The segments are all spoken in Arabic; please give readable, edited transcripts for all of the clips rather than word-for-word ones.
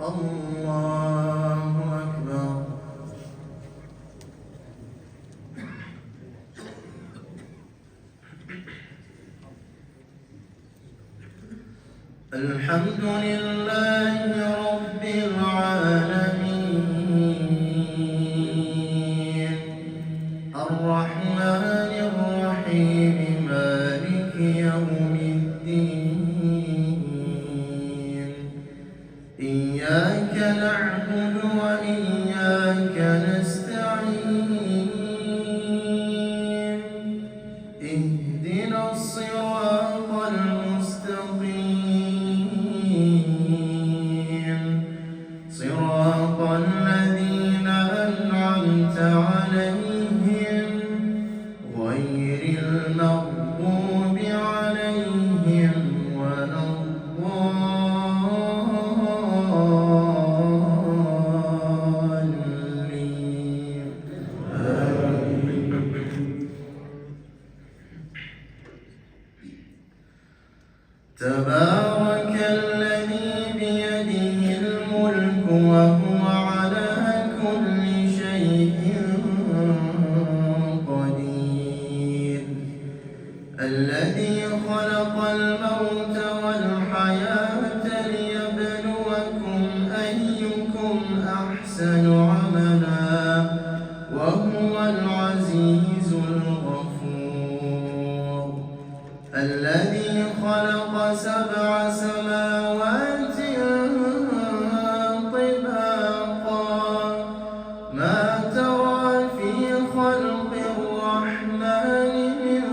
الله أكبر. الحمد لله رب العالمين الرحمن الرحيم مالك يوم الدين إياك نعبد وإياك نستعين اهدنا الصراط المستقيم صراط الذين أنعمت عليهم غير المغضوب عليهم ولا الضالين. تبارك الذي بيده الملك وهو على كل شيء قدير الذي خلق الموت والحياة ليبلوكم أيكم أحسن عملا وهو العزيز الغفور الذي خلق 7 سماوات طباقا ما ترى في خلق الرحمن من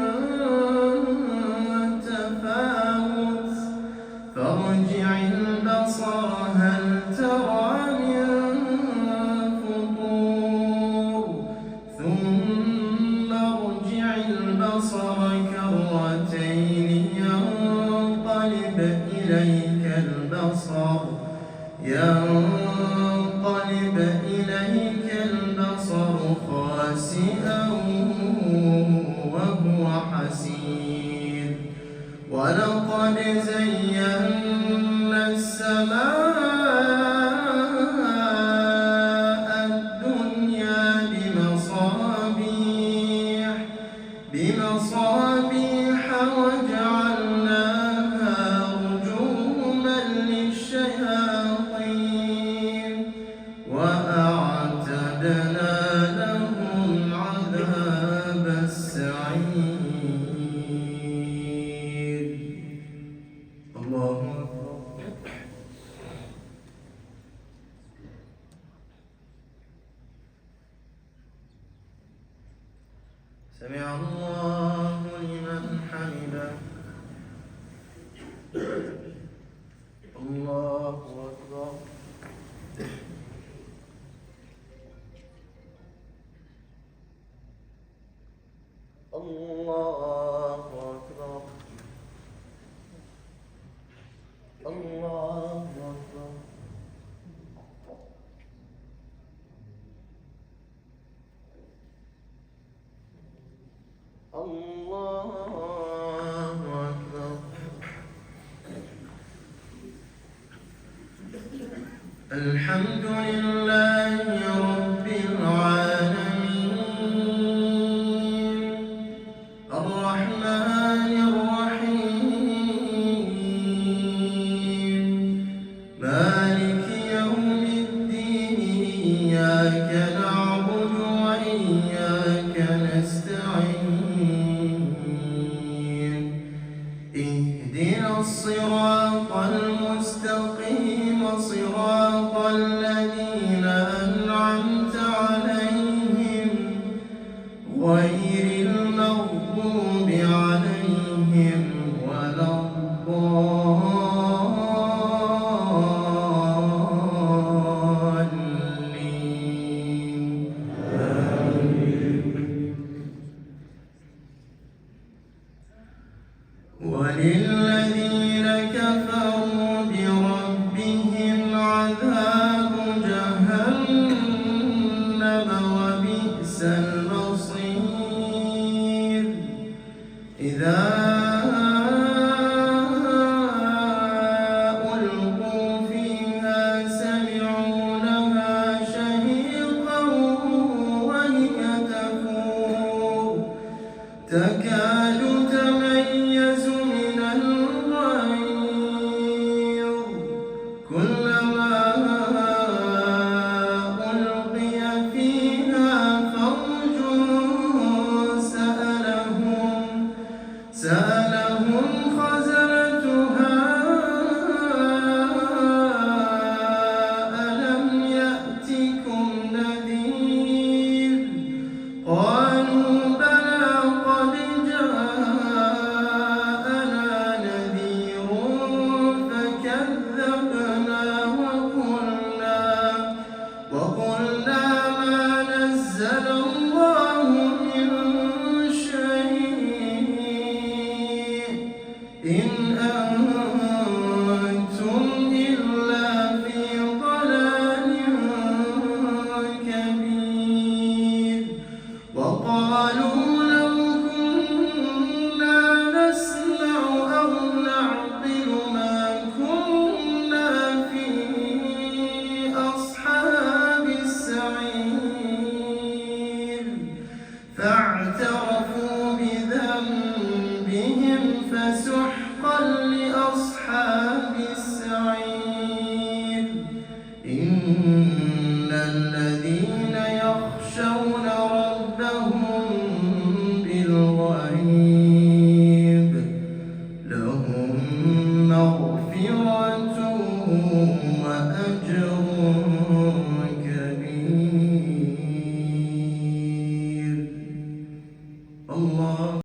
تفاوت فارجع البصر هل ترى من فطور ثم ارجع البصر كرتين ينقلب إليك البصر خاسئا وهو حسير ولقد زينا السماء الدنيا بمصابيح وجعلناها رجوما للشياطين وأعتدنا لهم عذاب السعير. الله أكبر. سمع الله لمن حمده. الله أكبر. الله أكبر. الله أكبر. الله أكبر. الحمد لله رب العالمين الرحمن الرحيم مالك يوم الدين إياك نعبد وإياك نستعين اهدنا الصراط المستقيم